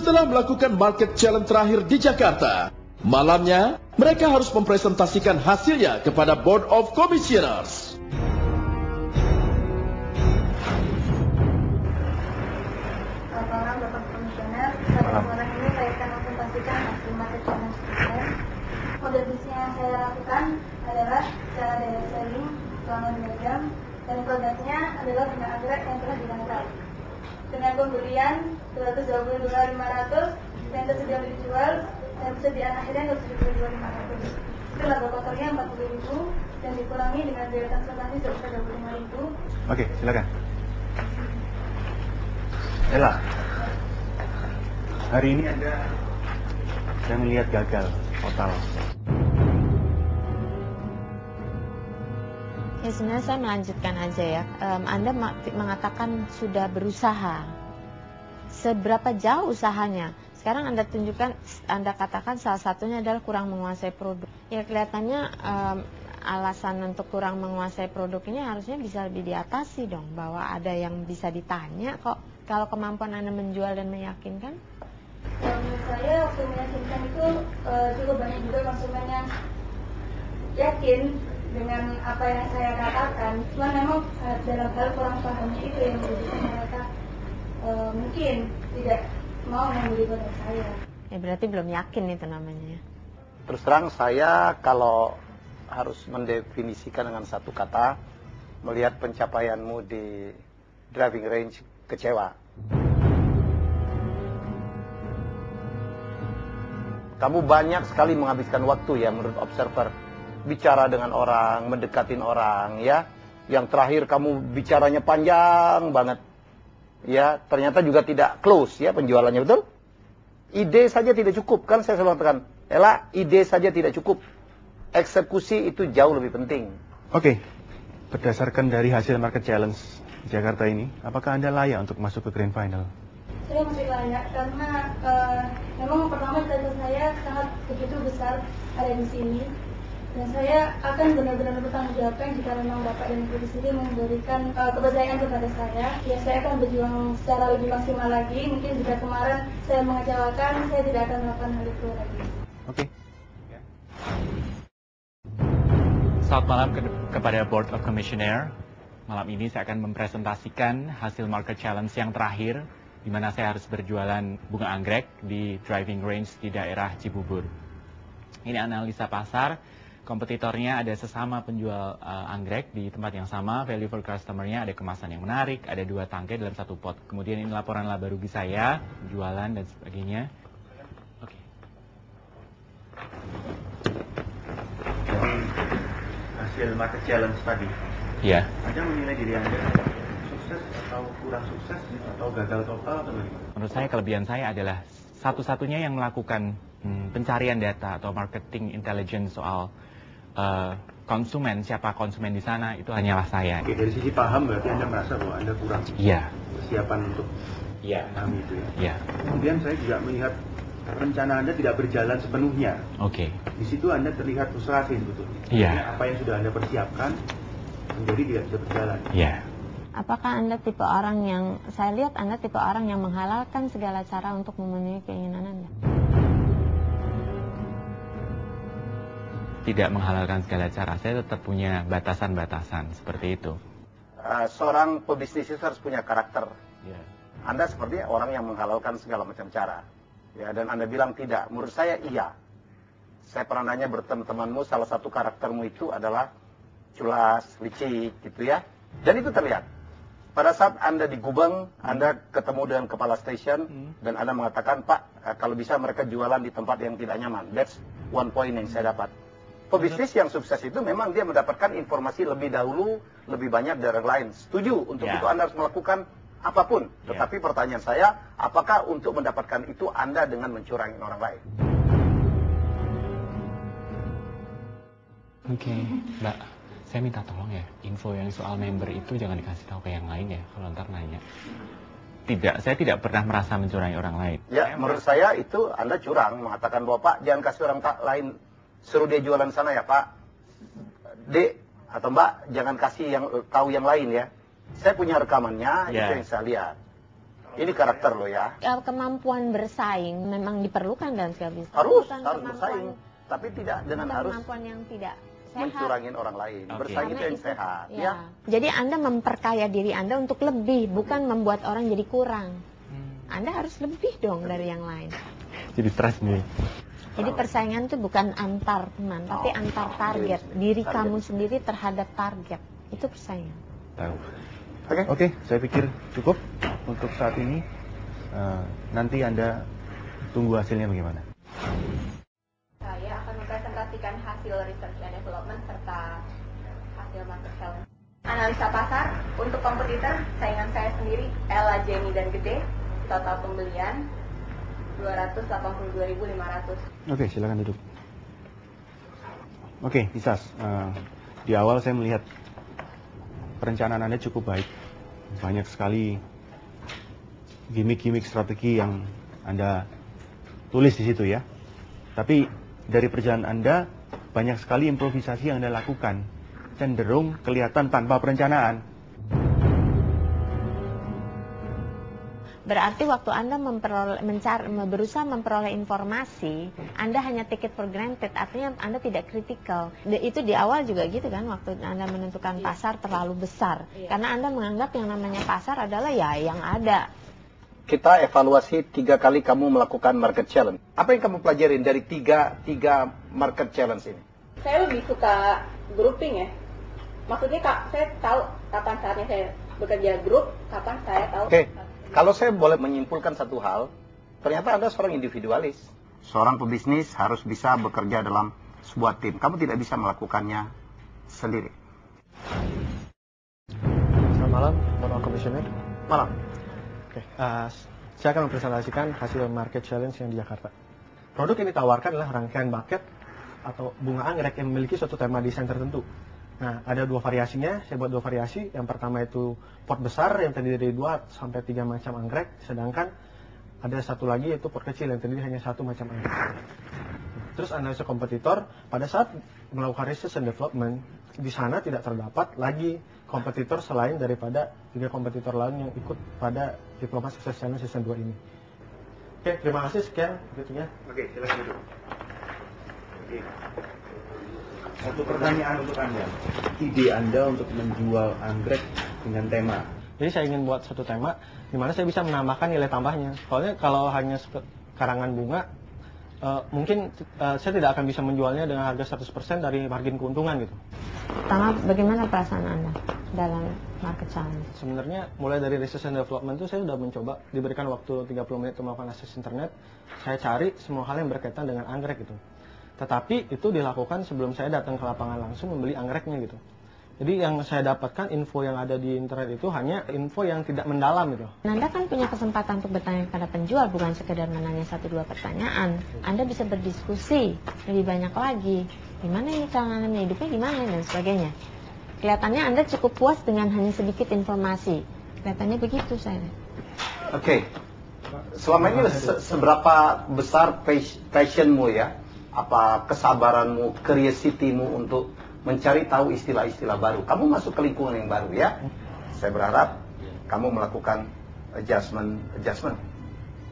Setelah melakukan market challenge terakhir di Jakarta, malamnya mereka harus mempresentasikan hasilnya kepada Board of Commissioners. Selamat malam Bapak Komisioner. Pada kesempatan ini saya akan mempresentasikan hasil market challenge kemarin. Model bisnis yang saya lakukan adalah cara direct selling selama 2 jam dan produknya adalah bunga anggrek yang telah dirangkai. Dengan pembelian $220.500 yang tersedia dijual dan persediaan akhirnya $272.500. Itu laba kotornya 40.000 dan dikurangi dengan biaya transportasi sebesar 25.000. Oke, silakan. Ella, hari ini saya melihat gagal total. Ya sebenarnya saya melanjutkan aja ya. Anda mengatakan sudah berusaha. Seberapa jauh usahanya? Sekarang Anda tunjukkan, Anda katakan salah satunya adalah kurang menguasai produk. Ya kelihatannya alasan untuk kurang menguasai produk ini harusnya bisa lebih diatasi dong. Bahwa ada yang bisa ditanya kok. Kalau kemampuan Anda menjual dan meyakinkan? Menurut saya waktu meyakinkan itu cukup banyak juga konsumen yang yakin dengan apa yang saya katakan. Cuma memang dalam hal kurang pahamnya itu yang menjadikan mereka mungkin tidak mau membeli produk saya. Ya berarti belum yakin itu namanya. Terus terang saya kalau harus mendefinisikan dengan satu kata, melihat pencapaianmu di driving range, kecewa. Kamu banyak sekali menghabiskan waktu ya menurut observer. Bicara dengan orang, mendekatin orang ya. Yang terakhir kamu bicaranya panjang banget. Ya, ternyata juga tidak close ya penjualannya, betul? Ide saja tidak cukup, kan saya selalu katakan. Ella, ide saja tidak cukup. Eksekusi itu jauh lebih penting. Oke, berdasarkan dari hasil market challenge Jakarta ini, apakah Anda layak untuk masuk ke grand final? Saya masih layak karena memang pertama cita-cita saya sangat begitu besar ada di sini. Dan saya akan benar-benar bertanggung jawabkan jika memang Bapak dan Ibu di sini memberikan kepercayaan kepada saya. Ya saya akan berjuang secara lebih maksimal lagi. Mungkin jika kemarin saya mengecewakan, saya tidak akan melakukan hal itu lagi. Oke. Selamat malam kepada Board of Commissioner. Malam ini saya akan mempresentasikan hasil market challenge yang terakhir, di mana saya harus berjualan bunga anggrek di driving range di daerah Cibubur. Ini analisa pasar. Kompetitornya ada sesama penjual anggrek di tempat yang sama, value for customer-nya ada kemasan yang menarik, ada 2 tangkai dalam 1 pot. Kemudian ini laporan laba rugi saya, jualan dan sebagainya. Oke. Jadi hasil market challenge tadi, Iya. Anda menilai diri Anda sukses atau kurang sukses atau gagal total atau bagaimana? Menurut saya kelebihan saya adalah satu-satunya yang melakukan pencarian data atau marketing intelligence soal konsumen, siapa konsumen di sana, itu hanyalah saya. Oke, dari sisi paham berarti Anda merasa bahwa Anda kurang persiapan untuk paham itu ya? Iya. Kemudian saya juga melihat rencana Anda tidak berjalan sepenuhnya. Oke. Di situ Anda terlihat frustrasi sebetulnya. Iya. Apa yang sudah Anda persiapkan menjadi tidak bisa berjalan. Iya. Apakah Anda tipe orang yang, saya lihat Anda tipe orang yang menghalalkan segala cara untuk memenuhi keinginan Anda? Tidak menghalalkan segala cara, saya tetap punya batasan-batasan seperti itu. Seorang pebisnis itu harus punya karakter. Yeah. Anda seperti orang yang menghalalkan segala macam cara. Ya, dan Anda bilang tidak. Menurut saya iya. Saya pernah nanya berteman-temanmu, salah satu karaktermu itu adalah culas, licik gitu ya. Dan itu terlihat. Pada saat Anda di Gubeng, Anda ketemu dengan kepala stasiun, dan Anda mengatakan, Pak, kalau bisa mereka jualan di tempat yang tidak nyaman. That's one point yang saya dapat. Pebisnis yang sukses itu memang dia mendapatkan informasi lebih dahulu, lebih banyak dari orang lain. Setuju, untuk itu Anda harus melakukan apapun. Tetapi pertanyaan saya, apakah untuk mendapatkan itu Anda dengan mencurangi orang lain? Oke, Mbak, saya minta tolong ya, info yang soal member itu jangan dikasih tahu ke yang lain ya, kalau ntar nanya. Tidak, saya tidak pernah merasa mencurangi orang lain. Ya, menurut saya itu Anda curang, mengatakan bahwa Pak, jangan kasih orang lain, suruh dia jualan sana ya Pak. Dek atau Mbak, jangan kasih yang tahu yang lain ya. Saya punya rekamannya, itu yang saya lihat. Ini karakter lo ya. Kemampuan bersaing memang diperlukan dalam segala bisnis. Harus Bukan bersaing, tapi tidak dengan harus kemampuan yang tidak sehat. mencurangin orang lain. Oke. Bersaing itu Karena yang sehat, ya. ya. Jadi Anda memperkaya diri Anda untuk lebih, bukan membuat orang jadi kurang. Anda harus lebih dong dari yang lain. Jadi stres nih. Jadi persaingan itu bukan antar teman, tapi antar target. Diri Target. kamu sendiri terhadap target. Itu persaingan. Tahu. Oke. Oke, saya pikir cukup untuk saat ini. Nanti Anda tunggu hasilnya bagaimana. Saya akan mempresentasikan hasil research and development serta hasil market challenge. Analisa pasar untuk kompetitor, saingan saya sendiri, Ella, Jenny, dan Gede. Total pembelian 282.500. Oke, silakan duduk. Oke, Isas. Di awal saya melihat perencanaan Anda cukup baik. Banyak sekali gimmick-gimmick strategi yang Anda tulis di situ ya. Tapi dari perjalanan Anda banyak sekali improvisasi yang Anda lakukan. Cenderung kelihatan tanpa perencanaan. Berarti waktu Anda berusaha memperoleh informasi, Anda hanya take it for granted, artinya Anda tidak kritikal. Itu di awal juga gitu kan, waktu Anda menentukan pasar terlalu besar. Karena Anda menganggap yang namanya pasar adalah ya yang ada. Kita evaluasi 3 kali kamu melakukan market challenge. Apa yang kamu pelajarin dari tiga market challenge ini? Saya lebih suka grouping ya. Maksudnya saya tahu kapan saatnya saya bekerja grup, kapan saya tahu. Oke. Kalau saya boleh menyimpulkan satu hal, ternyata Anda seorang individualis. Seorang pebisnis harus bisa bekerja dalam sebuah tim. Kamu tidak bisa melakukannya sendiri. Selamat malam, Bapak Komisioner. Malam. Oke, saya akan mempresentasikan hasil market challenge yang di Jakarta. Produk yang ditawarkan adalah rangkaian buket atau bunga anggrek yang memiliki suatu tema desain tertentu. Nah, ada 2 variasinya, saya buat 2 variasi. Yang pertama itu pot besar yang terdiri dari 2 sampai 3 macam anggrek, sedangkan ada satu lagi yaitu pot kecil yang terdiri hanya 1 macam anggrek. Terus analisa kompetitor, pada saat melakukan research and development, di sana tidak terdapat lagi kompetitor selain daripada 3 kompetitor lain yang ikut pada Diploma Success Challenge Season 2 ini. Oke, terima kasih, sekian begitunya. Oke, silakan duduk. Oke. Satu pertanyaan untuk Anda. Ide Anda untuk menjual anggrek dengan tema. Jadi saya ingin buat satu tema di mana saya bisa menambahkan nilai tambahnya. Soalnya kalau hanya karangan bunga, mungkin saya tidak akan bisa menjualnya dengan harga 100% dari margin keuntungan gitu. Pertama, bagaimana perasaan Anda dalam market challenge? Sebenarnya mulai dari research and development itu saya sudah mencoba, diberikan waktu 30 menit untuk melakukan akses internet. Saya cari semua hal yang berkaitan dengan anggrek gitu. Tetapi itu dilakukan sebelum saya datang ke lapangan langsung membeli anggreknya gitu. Jadi yang saya dapatkan info yang ada di internet itu hanya info yang tidak mendalam gitu. Anda kan punya kesempatan untuk bertanya kepada penjual, bukan sekedar menanya 1-2 pertanyaan. Anda bisa berdiskusi lebih banyak lagi. Gimana ini cara Anda hidupnya, gimana dan sebagainya. Kelihatannya Anda cukup puas dengan hanya sedikit informasi. Kelihatannya begitu saya. Oke. Selama ini seberapa besar passionmu ya? Apa kesabaranmu, curiosity-mu untuk mencari tahu istilah-istilah baru. Kamu masuk ke lingkungan yang baru ya. Saya berharap kamu melakukan adjustment.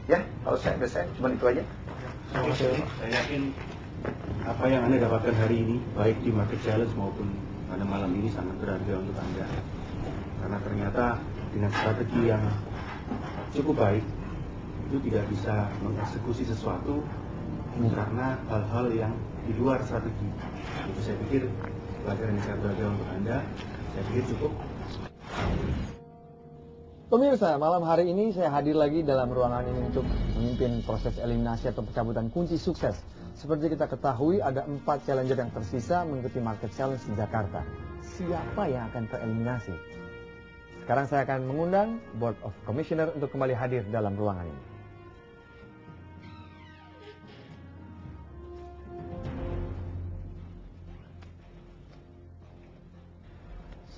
Ya, kalau saya cuma itu aja. Saya yakin apa yang Anda dapatkan hari ini, baik di market challenge maupun pada malam ini sangat berharga untuk Anda. Karena ternyata dengan strategi yang cukup baik, itu tidak bisa mengeksekusi sesuatu karena hal-hal yang di luar strategi. Itu saya pikir pelajaran yang sangat berharga untuk Anda. Saya pikir cukup. Pemirsa, malam hari ini saya hadir lagi dalam ruangan ini untuk memimpin proses eliminasi atau pencabutan kunci sukses. Seperti kita ketahui, ada 4 challenger yang tersisa mengikuti market challenge di Jakarta. Siapa yang akan tereliminasi? Sekarang saya akan mengundang Board of Commissioner untuk kembali hadir dalam ruangan ini.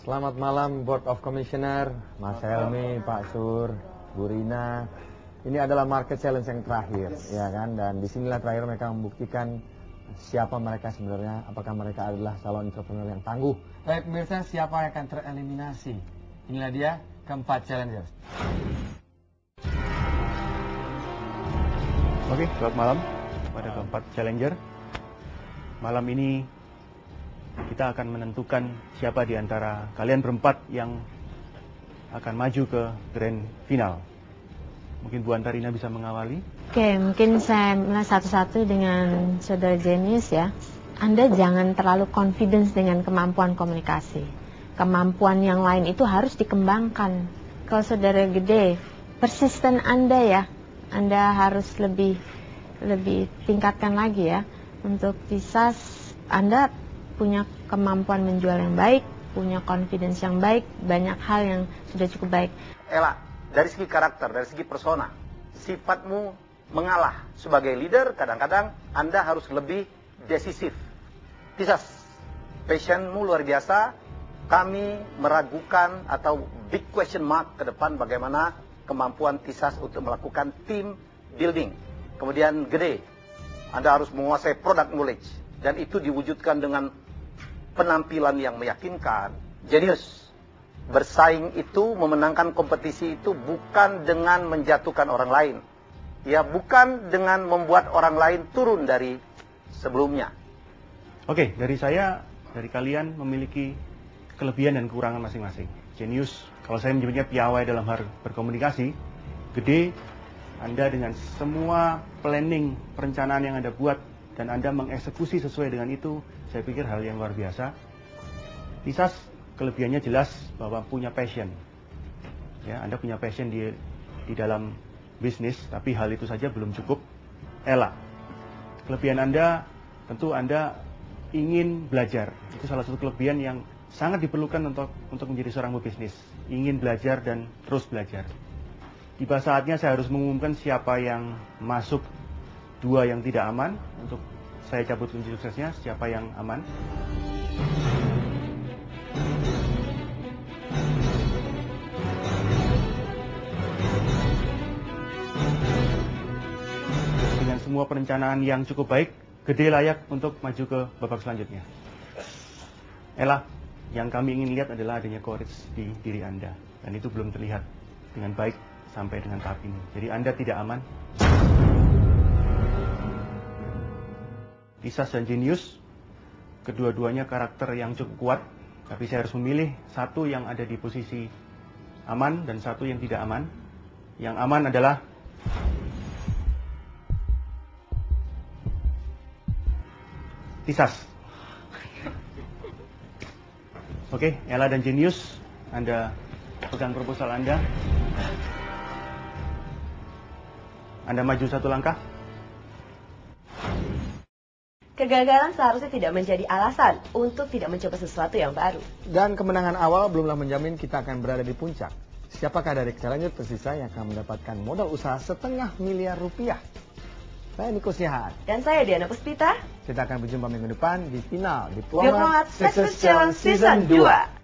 Selamat malam Board of Commissioner, Mas Helmi, Pak Sur, Bu Rina. Ini adalah market challenge yang terakhir, ya kan? Dan disinilah terakhir mereka membuktikan siapa mereka sebenarnya, apakah mereka adalah calon entrepreneur yang tangguh. Baik pemirsa, siapa yang akan tereliminasi? Inilah dia keempat challengers. Oke, selamat malam kepada keempat challenger. Malam ini kita akan menentukan siapa di antara kalian berempat yang akan maju ke grand final. Mungkin Bu Antarina bisa mengawali. Oke, mungkin saya mulai satu-satu dengan Saudara Jenius ya. Anda jangan terlalu confidence dengan kemampuan komunikasi. Kemampuan yang lain itu harus dikembangkan. Kalau Saudara Gede, persisten Anda ya. Anda harus lebih tingkatkan lagi ya. Untuk Tisas, Anda punya kemampuan menjual yang baik, punya confidence yang baik, banyak hal yang sudah cukup baik. Ella, dari segi karakter, dari segi persona, sifatmu mengalah. Sebagai leader, kadang-kadang Anda harus lebih decisif. Tisas, passionmu luar biasa. Kami meragukan atau big question mark ke depan bagaimana kemampuan Tisas untuk melakukan team building. Kemudian Gede, Anda harus menguasai product knowledge. Dan itu diwujudkan dengan penampilan yang meyakinkan. Jenius, bersaing itu, memenangkan kompetisi itu bukan dengan menjatuhkan orang lain. Ya, bukan dengan membuat orang lain turun dari sebelumnya. Oke, dari saya, dari kalian memiliki kelebihan dan kekurangan masing-masing. Jenius, kalau saya menyebutnya piawai dalam hal berkomunikasi. Gede, Anda dengan semua planning, perencanaan yang Anda buat, dan Anda mengeksekusi sesuai dengan itu, saya pikir hal yang luar biasa. Tisas, kelebihannya jelas bahwa punya passion. Ya, Anda punya passion di dalam bisnis, tapi hal itu saja belum cukup. Ella, kelebihan Anda, tentu Anda ingin belajar. Itu salah satu kelebihan yang sangat diperlukan untuk menjadi seorang pebisnis. Ingin belajar dan terus belajar. Tiba saatnya saya harus mengumumkan siapa yang masuk 2 yang tidak aman. Untuk saya cabut kunci suksesnya, siapa yang aman. Dengan semua perencanaan yang cukup baik, Gede layak untuk maju ke babak selanjutnya. Ella, yang kami ingin lihat adalah adanya courage di diri Anda. Dan itu belum terlihat dengan baik sampai dengan tahap ini. Jadi Anda tidak aman. Tisas dan Jenius, kedua-duanya karakter yang cukup kuat. Tapi saya harus memilih satu yang ada di posisi aman dan satu yang tidak aman. Yang aman adalah Tisas. Oke, Ella dan Jenius, Anda pegang proposal Anda. Anda maju 1 langkah. Kegagalan seharusnya tidak menjadi alasan untuk tidak mencoba sesuatu yang baru. Dan kemenangan awal belumlah menjamin kita akan berada di puncak. Siapakah dari challenger tersisa yang akan mendapatkan modal usaha $500 miliar? Saya Niko Siahaan. Dan saya Diana Puspita. Kita akan berjumpa minggu depan di final Diplomat Success Challenge Season 2.